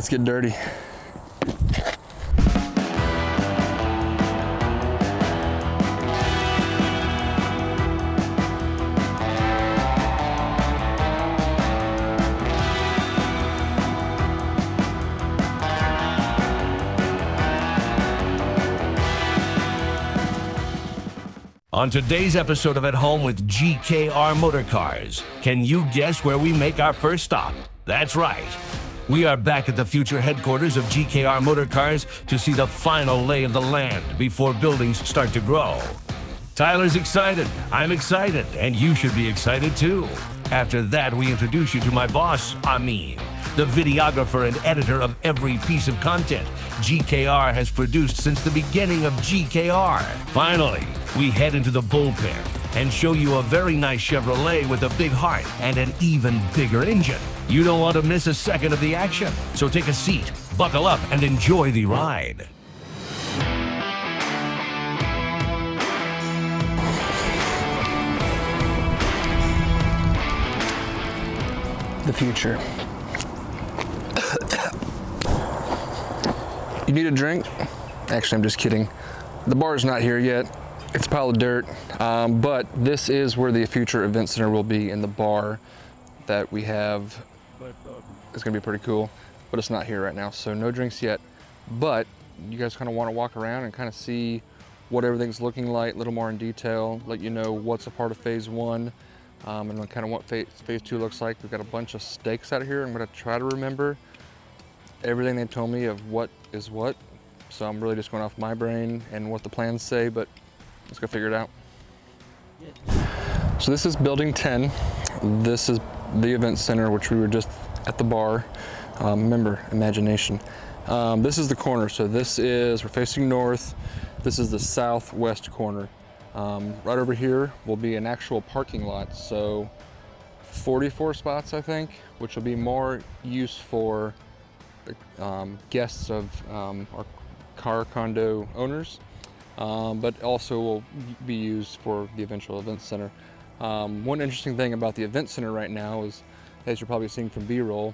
Let's get dirty. On today's episode of At Home with GKR Motorcars, can you guess where we make our first stop? That's right. We are back at the future headquarters of GKR Motorcars to see the final lay of the land before buildings start to grow. Tyler's excited, I'm excited, and you should be excited too. After that, we introduce you to my boss, Amin, the videographer and editor of every piece of content GKR has produced since the beginning of GKR. Finally, we head into the bullpen and show you a very nice Chevrolet with a big heart and an even bigger engine. You don't want to miss a second of the action, so take a seat, buckle up, and enjoy the ride. The future. You need a drink? Actually, I'm just kidding. The bar's not here yet. It's a pile of dirt, but this is where the future event center will be, in the bar that we have. It's gonna be pretty cool, but it's not here right now, so no drinks yet. But you guys kind of want to walk around and kind of see what everything's looking like, a little more in detail, let you know what's a part of phase one, and then kind of what phase two looks like. We've got a bunch of stakes out here. I'm gonna try to remember everything they told me of what is what. So I'm really just going off my brain and what the plans say, but let's go figure it out. So this is building 10. This is the event center, which we were just at the bar. Remember, imagination. This is the corner. So we're facing north. This is the southwest corner. Right over here will be an actual parking lot. So 44 spots, I think, which will be more use for guests of our car condo owners, but also will be used for the eventual event center. One interesting thing about the event center right now is, as you're probably seeing from B-roll,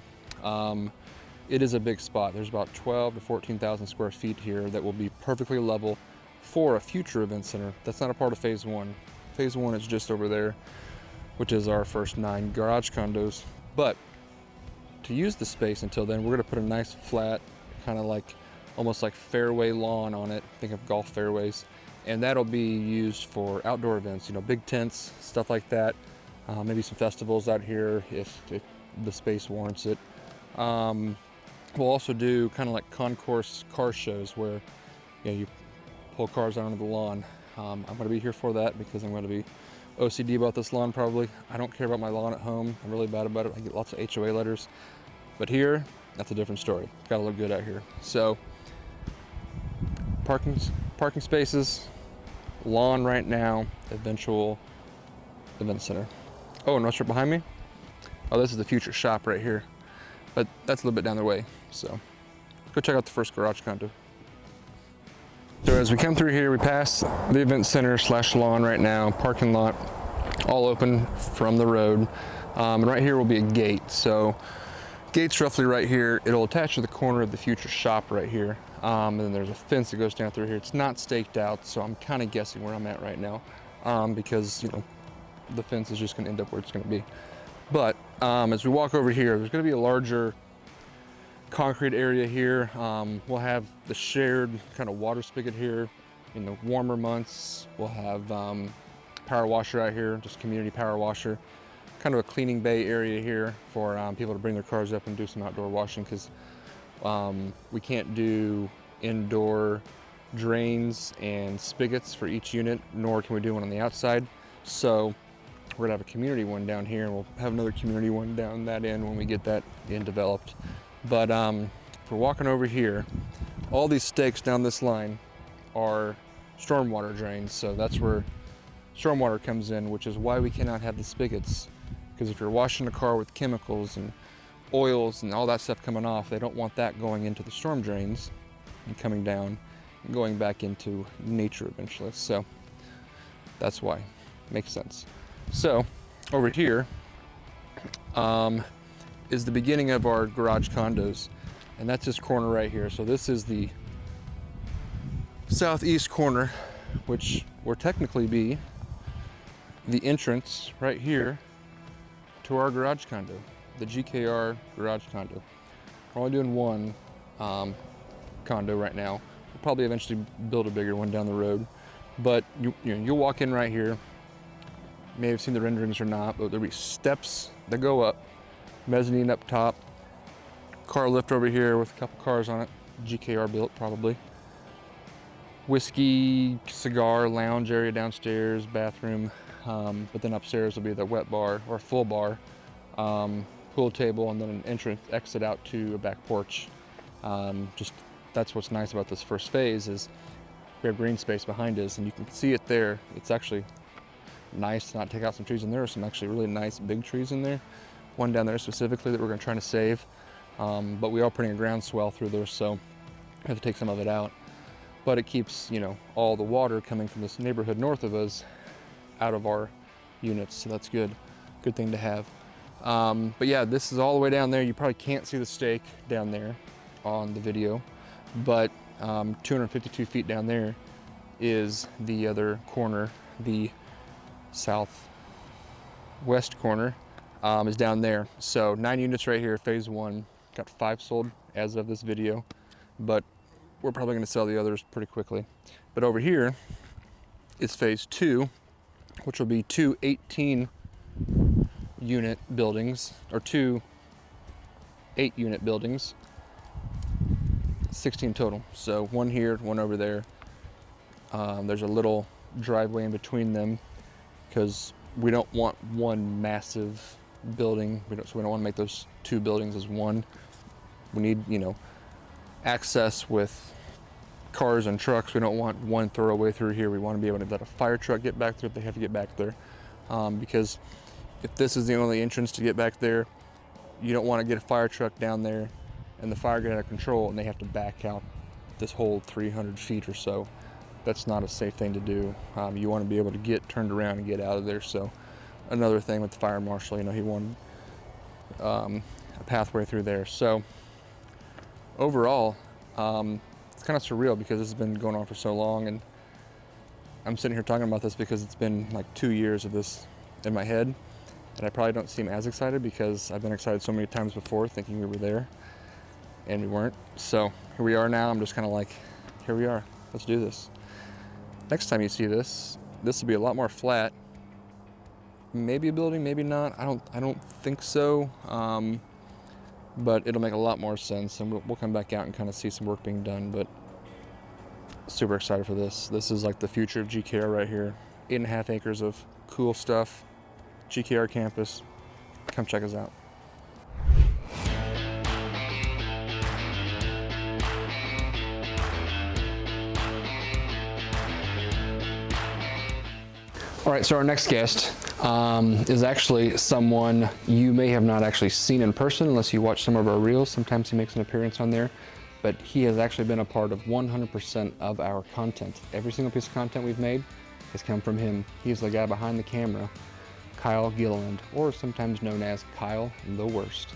it is a big spot. There's about 12 to 14,000 square feet here that will be perfectly level for a future event center. That's not a part of phase one. Phase one is just over there, which is our first 9 garage condos. But to use the space until then, we're gonna put a nice flat, kind of like, almost like fairway lawn on it. Think of golf fairways. And that'll be used for outdoor events, big tents, stuff like that. Maybe some festivals out here if the space warrants it. We'll also do kind of like concourse car shows where you pull cars out onto the lawn. I'm gonna be here for that because I'm gonna be OCD about this lawn probably. I don't care about my lawn at home. I'm really bad about it. I get lots of HOA letters. But here, that's a different story. It's gotta look good out here. So, parking spaces, lawn right now, eventual event center. Oh, and what's right behind me? Oh, this is the future shop right here. But that's a little bit down the way. So, go check out the first garage condo. So as we come through here, we pass the event center / lawn right now, parking lot, all open from the road. And right here will be a gate. So gate's roughly right here. It'll attach to the corner of the future shop right here. And then there's a fence that goes down through here. It's not staked out, so I'm kind of guessing where I'm at right now, because the fence is just gonna end up where it's gonna be. But as we walk over here, there's gonna be a larger concrete area here. We'll have the shared kind of water spigot here. In the warmer months, we'll have power washer out here, just community power washer. Kind of a cleaning bay area here for people to bring their cars up and do some outdoor washing, because we can't do indoor drains and spigots for each unit, nor can we do one on the outside. So we're gonna have a community one down here, and we'll have another community one down that end when we get that in developed. But if we're walking over here, all these stakes down this line are stormwater drains. So that's where stormwater comes in, which is why we cannot have the spigots. Because if you're washing a car with chemicals and oils and all that stuff coming off, they don't want that going into the storm drains and coming down and going back into nature eventually. So that's why. Makes sense. So over here is the beginning of our garage condos. and that's this corner right here. So this is the southeast corner, which will technically be the entrance right here to our garage condo, the GKR garage condo. We're only doing one condo right now. We'll probably eventually build a bigger one down the road, but you'll walk in right here. You may have seen the renderings or not, but there'll be steps that go up, mezzanine up top, car lift over here with a couple cars on it, GKR built probably. Whiskey, cigar, lounge area downstairs, bathroom, but then upstairs will be the wet bar or full bar, pool table, and then an entrance exit out to a back porch. Just that's what's nice about this first phase is we have green space behind us, and you can see it there. It's actually nice to not take out some trees, and there are some actually really nice big trees in there. One down there specifically that we're going to try to save, but we are putting a groundswell through there, so we have to take some of it out. But it keeps, all the water coming from this neighborhood north of us out of our units, so that's good. Good thing to have. But yeah, this is all the way down there. You probably can't see the stake down there on the video, but 252 feet down there is the other corner. The southwest corner is down there. So 9 units right here, phase 1. Got 5 sold as of this video, but we're probably going to sell the others pretty quickly. But over here is phase 2, which will be 2 18-unit buildings, or 2 8-unit buildings, 16 total. So 1 here, 1 over there. There's a little driveway in between them because we don't want one massive building. So we don't want to make those 2 buildings as one. We need, access with cars and trucks. We don't want one thoroughway through here. We want to be able to let a fire truck get back there if they have to get back there. Because if this is the only entrance to get back there, you don't want to get a fire truck down there and the fire get out of control and they have to back out this whole 300 feet or so. That's not a safe thing to do. You want to be able to get turned around and get out of there. So another thing with the fire marshal, he wanted a pathway through there. So overall, it's kind of surreal because this has been going on for so long, and I'm sitting here talking about this because it's been like 2 years of this in my head, and I probably don't seem as excited because I've been excited so many times before thinking we were there, and we weren't. So here we are now. I'm just kind of like, here we are. Let's do this. Next time you see this will be a lot more flat. Maybe a building, maybe not. I don't think so. But it'll make a lot more sense, and we'll come back out and kind of see some work being done. But super excited for this. This is like the future of GKR right here. 8.5 acres of cool stuff. GKR campus. Come check us out. All right, so our next guest is actually someone you may have not actually seen in person unless you watch some of our reels. Sometimes he makes an appearance on there, but he has actually been a part of 100% of our content. Every single piece of content we've made has come from him. He's the guy behind the camera, Kyle Gilliland, or sometimes known as Kyle the Worst.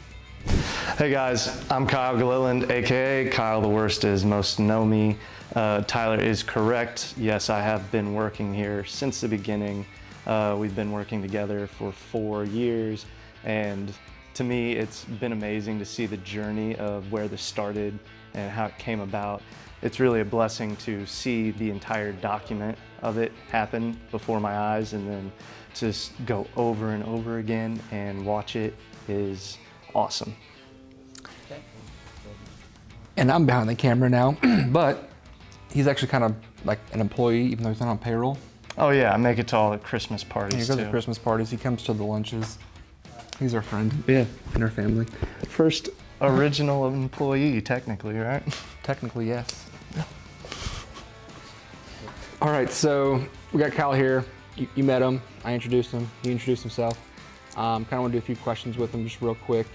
Hey guys, I'm Kyle Gilliland, aka Kyle the Worst as most know me. Tyler is correct. Yes, I have been working here since the beginning. We've been working together for 4 years, and to me it's been amazing to see the journey of where this started and how it came about. It's really a blessing to see the entire document of it happen before my eyes, and then just go over and over again and watch it is awesome. And I'm behind the camera now, but he's actually kind of like an employee, even though he's not on payroll. Oh yeah, I make it to all the Christmas parties He goes too. to Christmas parties, he comes to the lunches. He's our friend, yeah, in our family. First original employee, technically, right? Technically, yes. All right, so we got Kyle here. You met him, I introduced him, he introduced himself. Kind of want to do a few questions with him just real quick.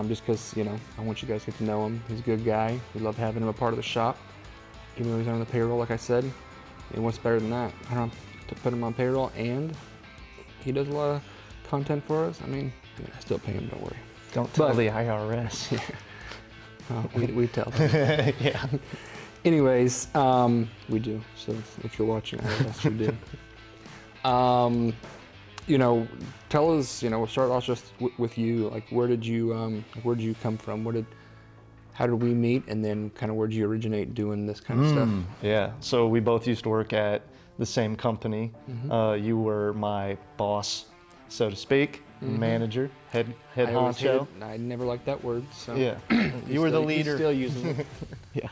Just because, I want you guys to get to know him. He's a good guy. We love having him a part of the shop. Even though he's on the payroll, like I said. And what's better than that? I don't have to put him on payroll, and he does a lot of content for us. I mean, I still pay him, don't worry. Don't tell the IRS. We tell them. Yeah. Anyways, we do. So if you're watching, I guess we do. You know, tell us. You know, we'll start off just with you. Like, where did you come from? How did we meet? And then kind of where did you originate doing this kind of stuff? Yeah. So we both used to work at the same company. You were my boss, so to speak, manager, head honcho. I never liked that word. So Yeah. You were the leader. Still using it. Yeah.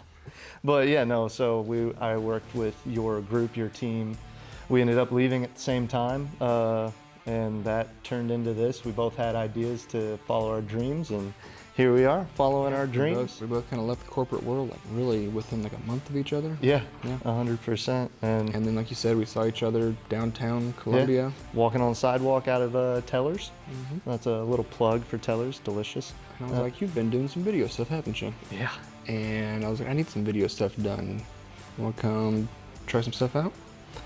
But yeah, no, so I worked with your group, your team. We ended up leaving at the same time, and that turned into this. We both had ideas to follow our dreams, and here we are, following our dreams. We both kind of left the corporate world, like really within like a month of each other. Yeah, Yeah. 100%. And then, like you said, we saw each other downtown Columbia. Walking on the sidewalk out of Teller's. That's a little plug for Teller's, delicious. And I was like, you've been doing some video stuff, haven't you? Yeah. And I was like, I need some video stuff done. You want to come try some stuff out?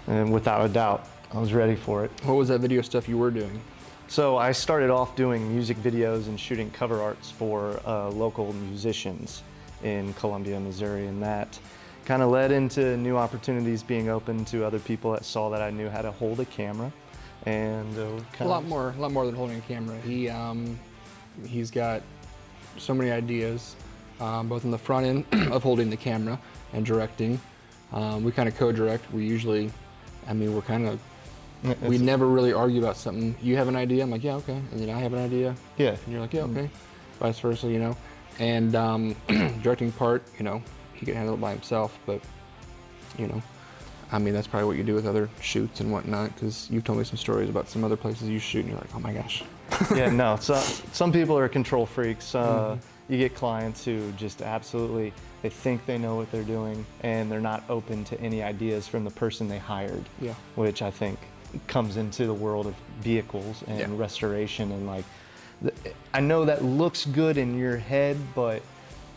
And without a doubt, I was ready for it. What was that video stuff you were doing? So I started off doing music videos and shooting cover arts for local musicians in Columbia, Missouri, and that kind of led into new opportunities being open to other people that saw that I knew how to hold a camera, and A lot more than holding a camera. He's got so many ideas, both on the front end of holding the camera and directing. We kind of co-direct. We never really argue about something. You have an idea, I'm like, yeah, okay. And then I have an idea, Yeah. and you're like, yeah, okay. Vice versa, you know. And directing part, you know, he can handle it by himself, but, you know, I mean, that's probably what you do with other shoots and whatnot, because you've told me some stories about some other places you shoot, and you're like, oh my gosh. Yeah, no, so, some people are control freaks. You get clients who just absolutely, they think they know what they're doing, and they're not open to any ideas from the person they hired. Yeah. Which I think comes into the world of vehicles and Yeah. restoration, and like, I know that looks good in your head, but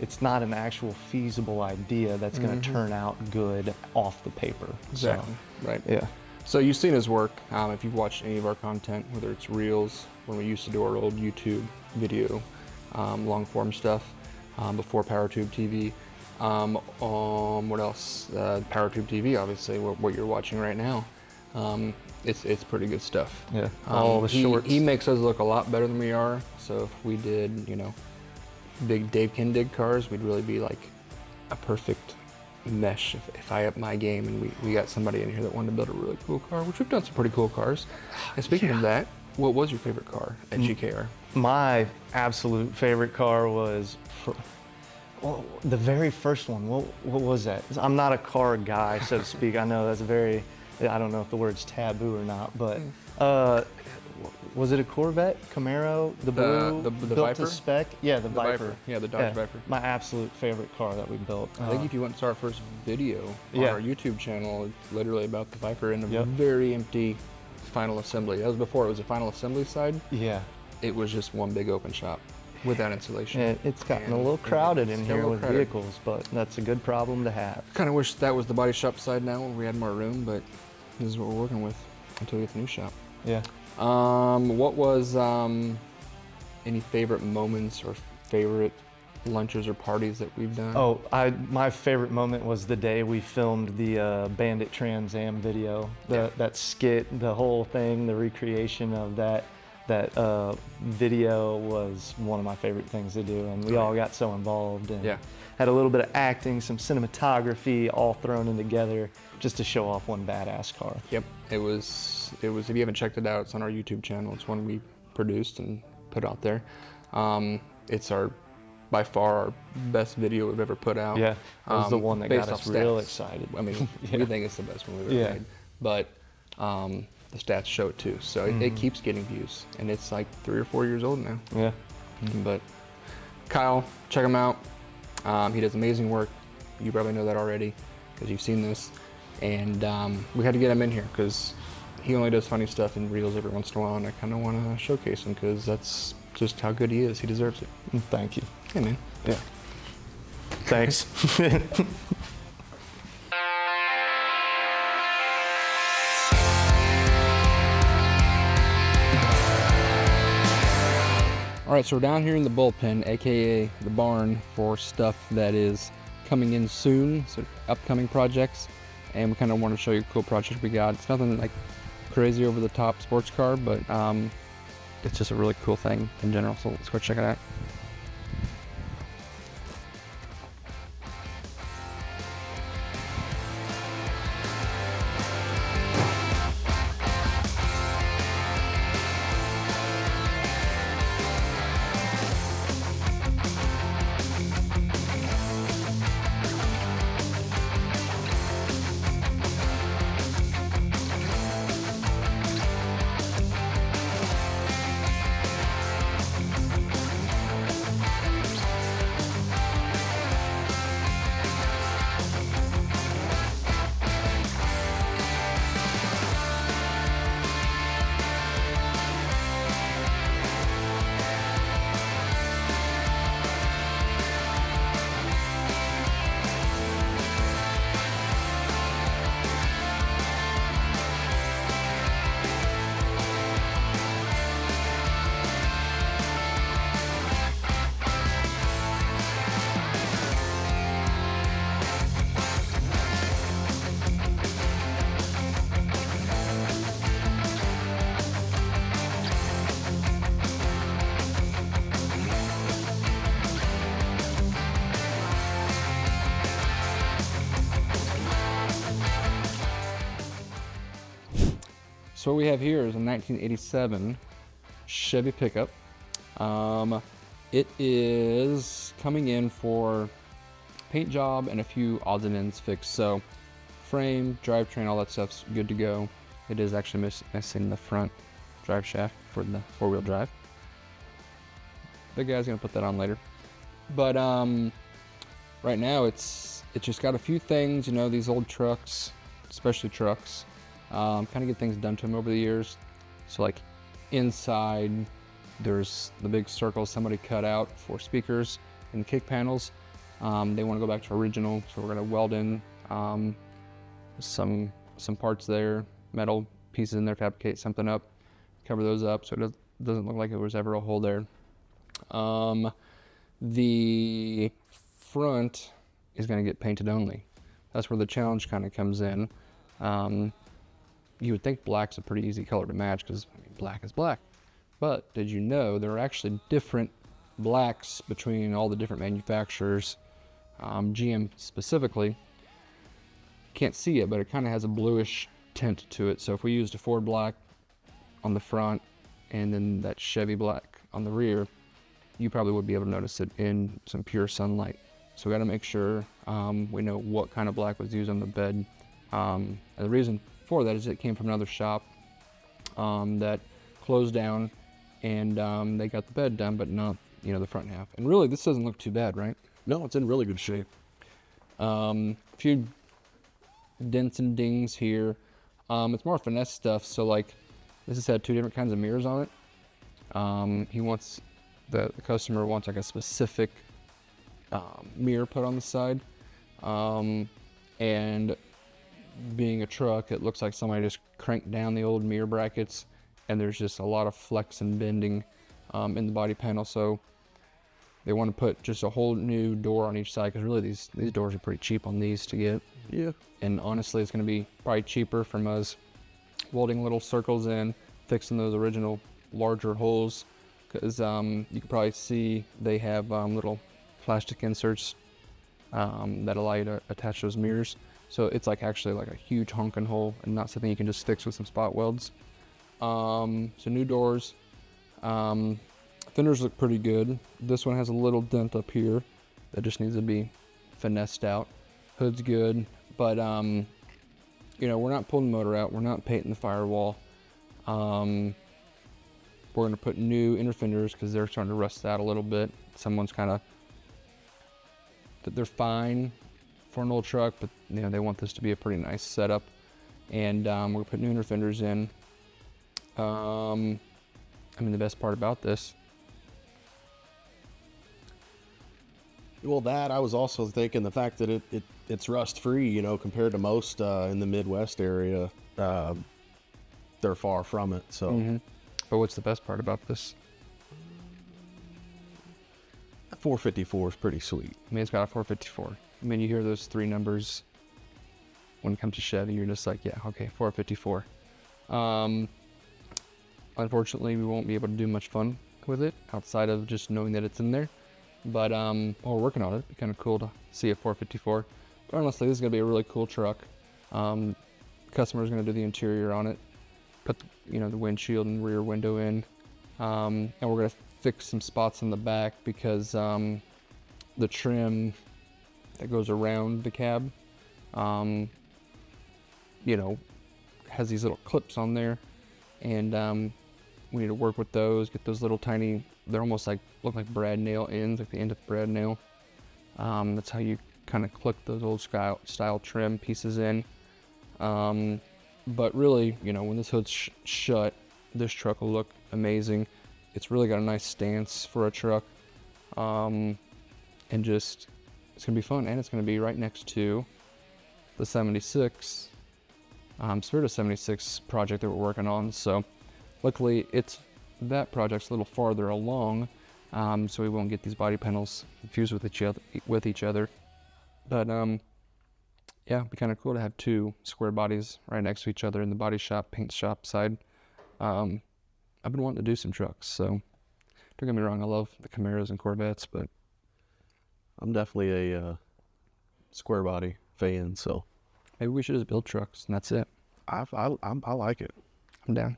it's not an actual feasible idea that's going to turn out good off the paper. Exactly. Right. Yeah. So you've seen his work. If you've watched any of our content, whether it's reels, when we used to do our old YouTube video, long form stuff, before PowerTube TV. What else? PowerTube TV, obviously, what you're watching right now. It's pretty good stuff. Yeah. All the shorts. He makes us look a lot better than we are. So if we did, you know, big Dave Kindig cars, we'd really be like a perfect mesh if I up my game and we got somebody in here that wanted to build a really cool car, which we've done some pretty cool cars. And speaking of that, what was your favorite car at GKR? My absolute favorite car was the very first one. What was that? I'm not a car guy, so to speak. I know that's I don't know if the word's taboo or not, but was it a Corvette, Camaro, the blue, the built Viper? to spec? Yeah, the Viper. Yeah, the Dodge Viper. My absolute favorite car that we built. I think if you went to our first video on Yeah. our YouTube channel, it's literally about the Viper in a Yep. very empty final assembly. That was before it was a final assembly side. Yeah. It was just one big open shop without insulation. It's gotten a And- little crowded it's in got a here little with crowded. vehicles, but that's a good problem to have. Kind of wish that was the body shop side now where we had more room, but this is what we're working with until we get the new shop. Yeah. What was any favorite moments or favorite lunches or parties that we've done? Oh, my favorite moment was the day we filmed the Bandit Trans Am video. That skit, the whole thing, the recreation of that video was one of my favorite things to do, and we all got so involved and Yeah. had a little bit of acting, some cinematography, all thrown in together just to show off one badass car. Yep, it was. If you haven't checked it out, it's on our YouTube channel. It's one we produced and put out there. It's by far our best video we've ever put out. Yeah, that was the one that got based us off real stats. excited. I mean, Yeah. we think it's the best one we've ever Yeah. made. But the stats show it too. So it keeps getting views, and it's like 3 or 4 years old now. Yeah. But Kyle, check him out. He does amazing work. You probably know that already because you've seen this. And we had to get him in here because he only does funny stuff in reels every once in a while, and I kind of want to showcase him because that's just how good he is. He deserves it. Thank you. Hey, man. Yeah. Thanks. All right, so we're down here in the bullpen, aka the barn, for stuff that is coming in soon, so upcoming projects, and we kind of want to show you a cool project we got. It's nothing like crazy over the top sports car, but it's just a really cool thing in general, so let's go check it out. So what we have here is a 1987 Chevy pickup. It is coming in for paint job and a few odds and ends fixed. So frame, drivetrain, all that stuff's good to go. It is actually missing the front drive shaft for the four-wheel drive. The guy's gonna put that on later. But right now it's just got a few things, you know, these old trucks, especially trucks. Kind of get things done to them over the years. So like inside, there's the big circle somebody cut out for speakers and kick panels. They want to go back to original, so we're going to weld in some parts there, metal pieces in there, fabricate something up, cover those up so it doesn't look like there was ever a hole there. The front is going to get painted only. That's where the challenge kind of comes in. You would think black's a pretty easy color to match because black is black. But did you know there are actually different blacks between all the different manufacturers? GM specifically, can't see it, but it kind of has a bluish tint to it. So if we used a Ford black on the front and then that Chevy black on the rear, you probably would be able to notice it in some pure sunlight. So we got to make sure we know what kind of black was used on the bed. And the reason for that is it came from another shop that closed down, and they got the bed done, but not, you know, the front half. And really, this doesn't look too bad, right? No, it's in really good shape. A few dents and dings here. It's more finesse stuff. So like, this has had two different kinds of mirrors on it. He wants the customer wants like a specific mirror put on the side, and being a truck, it looks like somebody just cranked down the old mirror brackets, and there's just a lot of flex and bending in the body panel. So they want to put just a whole new door on each side, because really these doors are pretty cheap on these to get. Yeah. And honestly, it's going to be probably cheaper from us welding little circles in, fixing those original larger holes, because you can probably see they have little plastic inserts that allow you to attach those mirrors. So it's like actually like a huge honking hole and not something you can just fix with some spot welds. So new doors. Fenders look pretty good. This one has a little dent up here that just needs to be finessed out. Hood's good, but you know, we're not pulling the motor out. We're not painting the firewall. We're gonna put new inner fenders because they're starting to rust out a little bit. Someone's kind of, they're fine for an old truck, but you know, they want this to be a pretty nice setup. And we're gonna put new inner fenders in. I mean, the best part about this, Well, that I was also thinking the fact that it's rust free, you know, compared to most in the Midwest area, they're far from it. So, but what's the best part about this? 454 is pretty sweet. I mean, it's got a 454. I mean, you hear those three numbers when it comes to Chevy, you're just like, yeah, okay, 454. Unfortunately, we won't be able to do much fun with it outside of just knowing that it's in there. But while we're working on it, it'd be kind of cool to see a 454. But honestly, this is going to be a really cool truck. Customer's going to do the interior on it, put the windshield and rear window in, and we're going to fix some spots in the back because the trim that goes around the cab, has these little clips on there, and we need to work with those, get those little tiny, they're almost like, look like brad nail ends, like the end of the brad nail. That's how you kind of click those old style trim pieces in. But really, when this hood's shut, this truck will look amazing. It's really got a nice stance for a truck. And just, it's gonna be fun, and it's gonna be right next to the 76, Spirit of 76 project that we're working on. So luckily that project's a little farther along, so we won't get these body panels confused with each other. But yeah, it'd be kind of cool to have two square bodies right next to each other in the body shop, paint shop side. I've been wanting to do some trucks, so don't get me wrong, I love the Camaros and Corvettes, but I'm definitely a square body fan, so maybe we should just build trucks and that's it. I like it. I'm down.